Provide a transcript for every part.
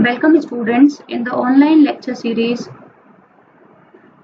Welcome students in the online lecture series.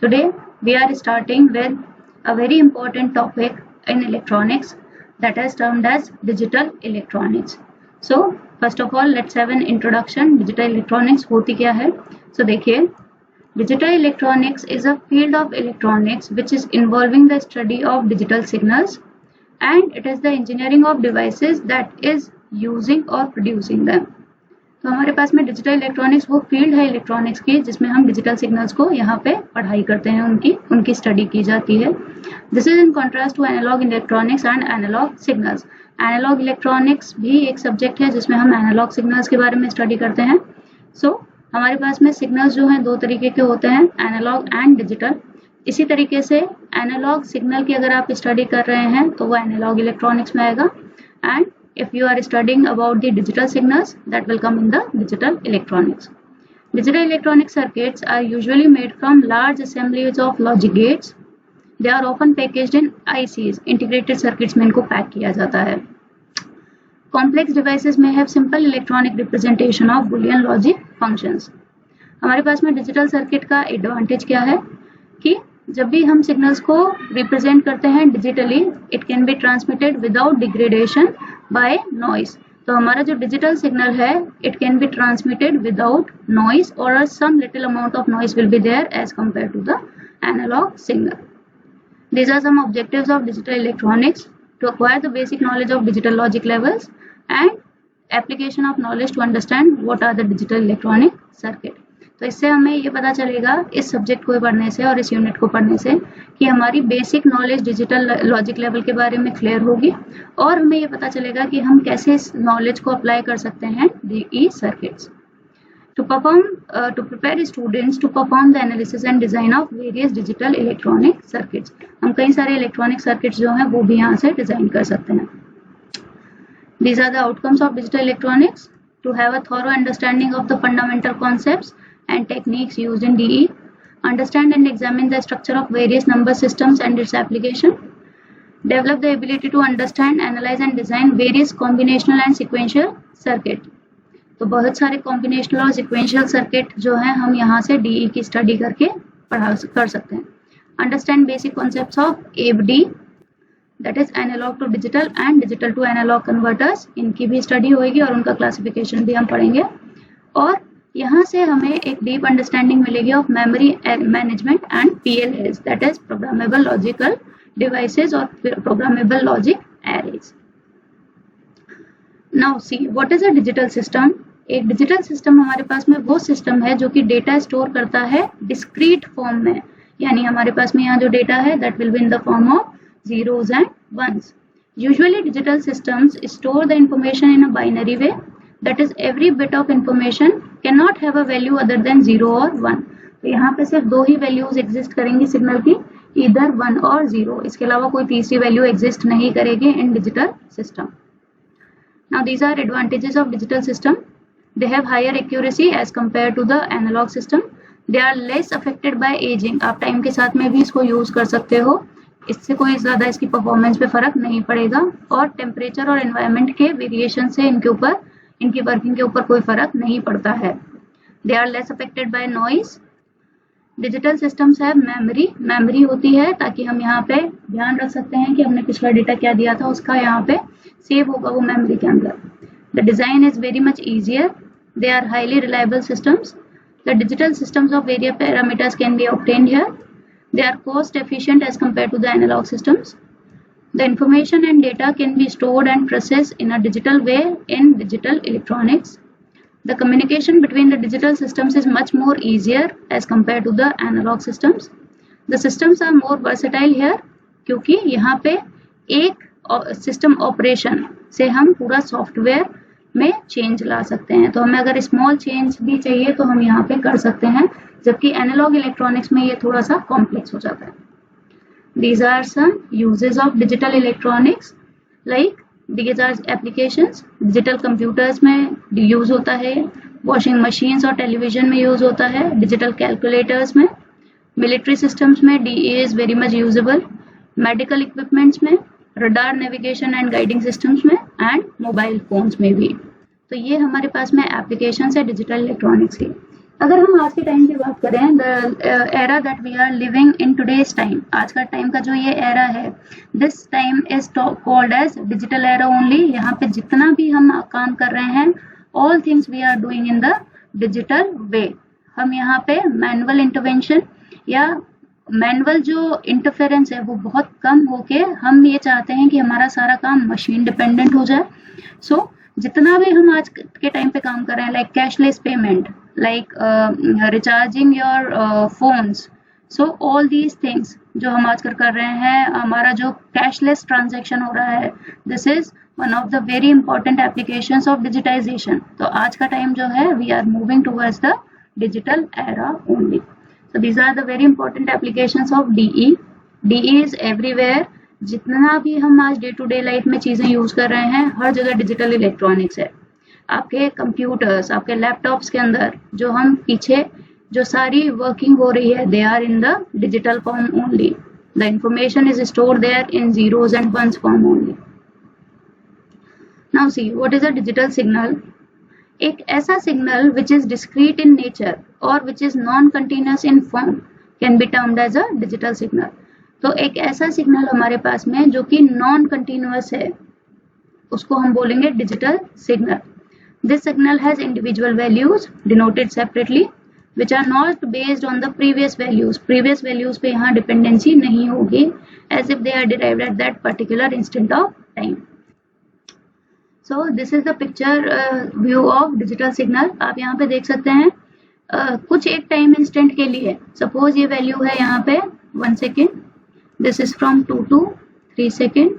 Today we are starting with a very important topic in electronics that is termed as digital electronics. So first of all let's have an introduction. Digital electronics होती क्या है? So देखिए, digital electronics is a field of electronics which is involving the study of digital signals and it is the engineering of devices that is using or producing them. तो हमारे पास में digital electronics वो field है electronics की जिसमें हम digital signals को यहाँ पे पढ़ाई करते हैं, उनकी स्टडी की जाती है. This is in contrast to analogue electronics and analogue signals. Analogue electronics भी एक सब्जेक्ट है जिसमें हम एनालॉग सिग्नल्स के बारे में स्टडी करते हैं. सो हमारे पास में सिग्नल्स जो हैं दो तरीके के होते हैं, एनालॉग एंड डिजिटल. इसी तरीके से एनालॉग सिग्नल की अगर आप स्टडी कर रहे हैं तो वो एनालॉग इलेक्ट्रॉनिक्स में आएगा, and if you are studying about the digital signals, that will come in the digital electronics. Digital electronic circuits are usually made from large assemblies of logic gates. They are often packaged in ICs, integrated circuits में इनको pack किया जाता है. Complex devices may have simple electronic representation of Boolean logic functions. हमारे पास में digital circuit का advantage क्या है कि जब भी हम सिग्नल्स को रिप्रेजेंट करते हैं digitally, it can be transmitted without degradation by noise. तो हमारा जो डिजिटल सिग्नल है it can be transmitted without noise और some little amount of noise will be there as compare to the analogue signal. These are some objectives of digital electronics: to acquire the basic knowledge of digital logic levels and application of knowledge to understand what are the digital electronic circuit. तो इससे हमें ये पता चलेगा इस subject को पढ़ने से और इस यूनिट को पढ़ने से कि हमारी basic knowledge digital logic level के बारे में क्लियर होगी और हमें ये पता चलेगा कि हम कैसे इस नॉलेज को अप्लाई कर सकते हैं DE circuits. To prepare students to perform the analysis and design of various digital electronic circuits. हम कई सारे इलेक्ट्रॉनिक सर्किट्स जो हैं वो भी यहाँ से डिजाइन कर सकते हैं. These are the outcomes of digital electronics: to have a thorough understanding of the fundamental concepts and techniques used in DE, understand and examine the structure of various number systems and its application, develop the ability to understand, analyze and design various combinational and sequential circuit. तो बहुत सारे combinational और sequential circuit जो हैं हम यहाँ से DE की स्टडी करके कर सकते हैं. Understand basic concepts of AD, that is analog to digital and digital to analog converters. इनकी भी स्टडी होगी और उनका क्लासिफिकेशन भी हम पढ़ेंगे. और यहाँ से हमें एक डीप अंडरस्टैंडिंग मिलेगी of memory management and PLAs, that is programmable logical devices और programmable logic arrays. Now see what is a digital system. एक डिजिटल सिस्टम हमारे पास में वो सिस्टम है जो कि डेटा स्टोर करता है डिस्क्रीट फॉर्म में, यानी हमारे पास में यहाँ जो डेटा है that will be in the form of zeros and ones. Usually digital systems store the information in a binary way, that is every bit of information cannot have a value other than 0 or 1. तो यहाँ पे सिर्फ दो ही values exist करेंगी signal की, इधर 1 और 0. इसके अलावा कोई तीसरी वैल्यू एग्जिस्ट नहीं करेगी इन digital system. Now these are advantages of digital system. They have higher accuracy as compared to the analog system. They are less affected by aging. आप टाइम के साथ में भी इसको यूज कर सकते हो, इससे कोई ज़्यादा इसकी परफॉर्मेंस पे फर्क नहीं पड़ेगा और टेम्परेचर और एनवायरनमेंट के वेरिएशन से इनकी वर्किंग के ऊपर कोई फर्क नहीं पड़ता है. They are less affected by noise. Digital systems है मेमोरी होती है ताकि हम यहाँ पे ध्यान रख सकते हैं कि हमने पिछला डेटा क्या दिया था उसका यहाँ पे सेव होगा वो मेमोरी के अंदर. The design is very much easier. They are highly reliable systems. The digital systems of various parameters can be obtained here. They are cost efficient as compared to the analog systems. The information and data can be stored and processed in a digital way in digital electronics. The communication between the digital systems is much more easier as compared to the analog systems. The systems are more versatile here क्योंकि यहाँ पे एक system operation से हम पूरा software में change ला सकते हैं. तो हमें अगर स्मॉल चेंज भी चाहिए तो हम यहाँ पे कर सकते हैं, जबकि एनालॉग इलेक्ट्रॉनिक्स में ये थोड़ा सा कॉम्प्लेक्स हो जाता है. These are some uses of digital electronics, like these are applications. Digital computers में यूज होता है, वॉशिंग मशीन्स और टेलीविजन में यूज होता है, डिजिटल कैलकुलेटर्स में, मिलिट्री सिस्टम्स में DE is very much usable, medical equipments में, radar navigation and guiding systems में एंड मोबाइल फोन्स में भी. तो ये हमारे पास में एप्लीकेशन है डिजिटल इलेक्ट्रॉनिक्स की। अगर हम आज के टाइम की बात करें, the era that we are living in today's time, आज का टाइम का जो ये एरा है, this time is called as digital era only. यहाँ पे जितना भी हम काम कर रहे हैं, all things we are doing in the digital way. हम यहाँ पे मैनुअल इंटरवेंशन या मैनुअल जो इंटरफेरेंस है वो बहुत कम होके हम ये चाहते हैं कि हमारा सारा काम मशीन डिपेंडेंट हो जाए। सो जितना भी हम आज के टाइम पे काम कर रहे हैं, like cashless payment, like recharging your phones, so all these things जो हम आजकल कर रहे हैं, हमारा जो कैशलेस ट्रांजैक्शन हो रहा है, this is one of the very important applications of digitisation. तो आज का टाइम जो है, we are moving towards the digital era only. So these are the very important applications of DE. DE is everywhere. जितना भी हम आज day to day life में चीजें यूज कर रहे हैं, हर जगह डिजिटल इलेक्ट्रॉनिक्स है। आपके कंप्यूटर्स, आपके लैपटॉप्स के अंदर जो हम पीछे जो सारी वर्किंग हो रही है, they are in the digital form only. The information is stored there in zeros and ones form only. Now see, what is a digital signal? एक ऐसा signal which is discrete in nature और which is non continuous in form can be termed as a digital signal. तो एक ऐसा signal हमारे पास में जो कि नॉन कंटिन्यूअस है, उसको हम बोलेंगे digital signal. This signal has individual values denoted separately which are not based on the previous values. Previous values पे यहाँ डिपेंडेंसी नहीं होगी, as if they are derived at that particular instant of time. So this is the picture view of digital signal. आप यहाँ पे देख सकते हैं कुछ एक टाइम इंस्टेंट के लिए, सपोज ये वैल्यू है यहाँ पे 1 second, this is from 2 to 3 second,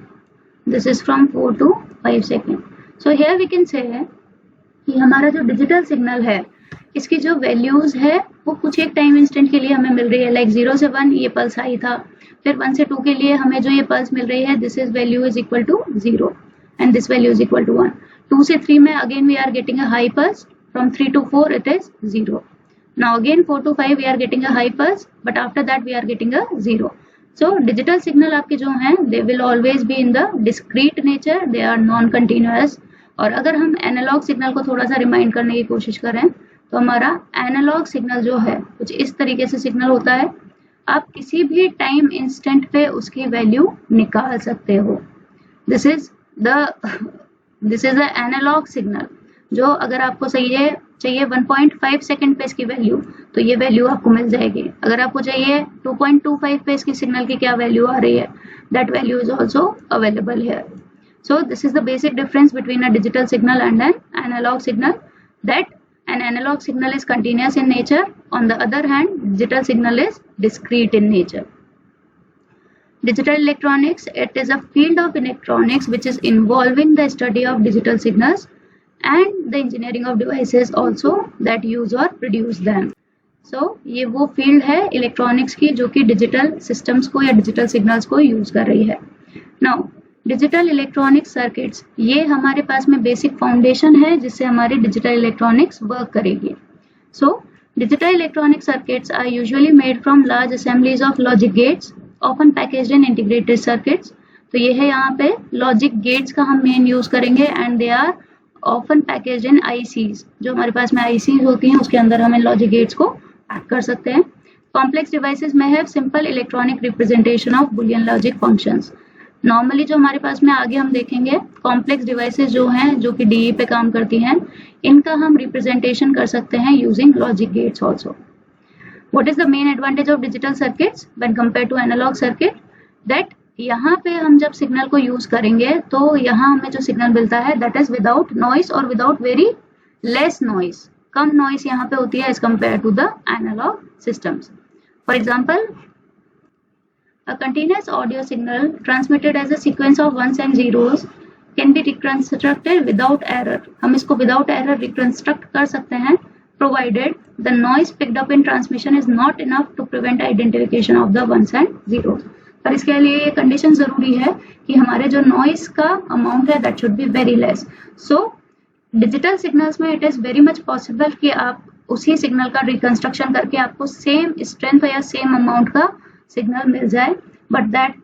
this is from 4 to 5 second. So here we can say कि हमारा जो डिजिटल सिग्नल है, इसकी जो वैल्यूज है वो कुछ एक टाइम इंस्टेंट के लिए हमें मिल रही है। लाइक 0 से 1 ये पल्स आई था, फिर 1 से 2 के लिए हमें जो ये पल्स मिल रही है, this is value is equal to 0 and this value is equal to 1. 2 से 3 में again we are getting a high pulse, from 3 to 4 it is 0. Now again 4 to 5 we are getting a high pulse, but after that we are getting a 0. So digital signal आपके जो हैं, they will always be in the discrete nature, they are non-continuous. और अगर हम analogue signal को थोड़ा सा remind करने की कोशिश करें, तो हमारा एनालॉग सिग्नल जो है कुछ इस तरीके से सिग्नल होता है, आप किसी भी टाइम इंस्टेंट पे उसकी वैल्यू निकाल सकते हो। This is the analogue signal, जो अगर आपको चाहिए 1.5 सेकेंड पे इसकी वैल्यू, तो ये वैल्यू आपको मिल जाएगी। अगर आपको चाहिए 2.25 पे इसकी सिग्नल की क्या वैल्यू आ रही है, that value is also available here. So this is the basic difference between a digital signal and an analog signal, that an analog signal is continuous in nature, on the other hand digital signal is discrete in nature. Digital electronics, it is a field of electronics which is involving the study of digital signals and the engineering of devices also that use or produce them. So ये वो field है electronics की जो कि digital systems को या digital signals को use कर रही है। Now डिजिटल इलेक्ट्रॉनिक सर्किट्स, ये हमारे पास में बेसिक फाउंडेशन है जिससे हमारी डिजिटल इलेक्ट्रॉनिक्स वर्क करेगी। So digital electronic circuits are usually made from large assemblies of logic gates, often packaged in integrated circuits. तो ये है यहाँ पे लॉजिक गेट्स का हम मेन यूज करेंगे, and they are often packaged in ICs. जो हमारे पास में आईसीज होती हैं उसके अंदर हम लॉजिक गेट्स को पैक कर सकते हैं। कॉम्प्लेक्स डिवाइसेस में have simple electronic representation of Boolean logic functions. Normally जो हमारे पास में आगे हम देखेंगे कॉम्प्लेक्स डिवाइसेस जो हैं, जो कि डीई पे काम करती हैं, इनका हम रिप्रेजेंटेशन कर सकते हैं using logic gates also. What is the main advantage of digital circuits when compare to analog circuit, that यहाँ पे हम जब सिग्नल को यूज करेंगे तो यहाँ हमें जो सिग्नल मिलता है दैट इज विदाउट नॉइस और विदाउट वेरी लेस नॉइस। कम नॉइस यहाँ पे होती है as compare to the analog systems. For example, a continuous audio signal transmitted as a sequence of ones and zeros can be reconstructed without error. हम इसको without error reconstruct कर सकते हैं, provided the noise picked up in transmission is not enough to prevent identification of the ones and zeros. पर इसके लिए ये condition जरूरी है कि हमारे जो नॉइस का अमाउंट है that should be very less. So digital signals में it is very much possible कि आप उसी सिग्नल का रिकंस्ट्रक्शन करके आपको सेम स्ट्रेंथ या सेम अमाउंट का सिग्नल मिल जाए, but that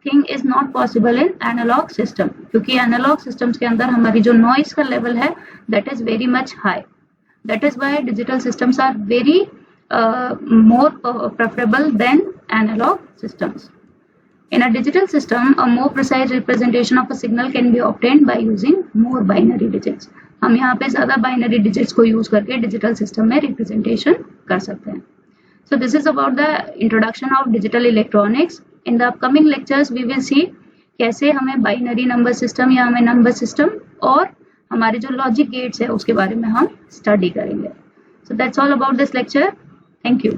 thing is not possible in analogue system, क्योंकि एनालॉग सिस्टम्स के अंदर हमारी जो नॉइस का लेवल है that is very much high. That is why digital systems are very more preferable than analog systems. In a digital system, a more precise representation of a signal can be obtained by using more binary digits. हम यहाँ पे ज़्यादा binary digits को use करके digital system में representation कर सकते हैं. So this is about the introduction of digital electronics. In the upcoming lectures, we will see कैसे हमें binary number system या हमें number system और हमारे जो लॉजिक गेट्स है उसके बारे में हम स्टडी करेंगे. So that's all about this lecture. Thank you.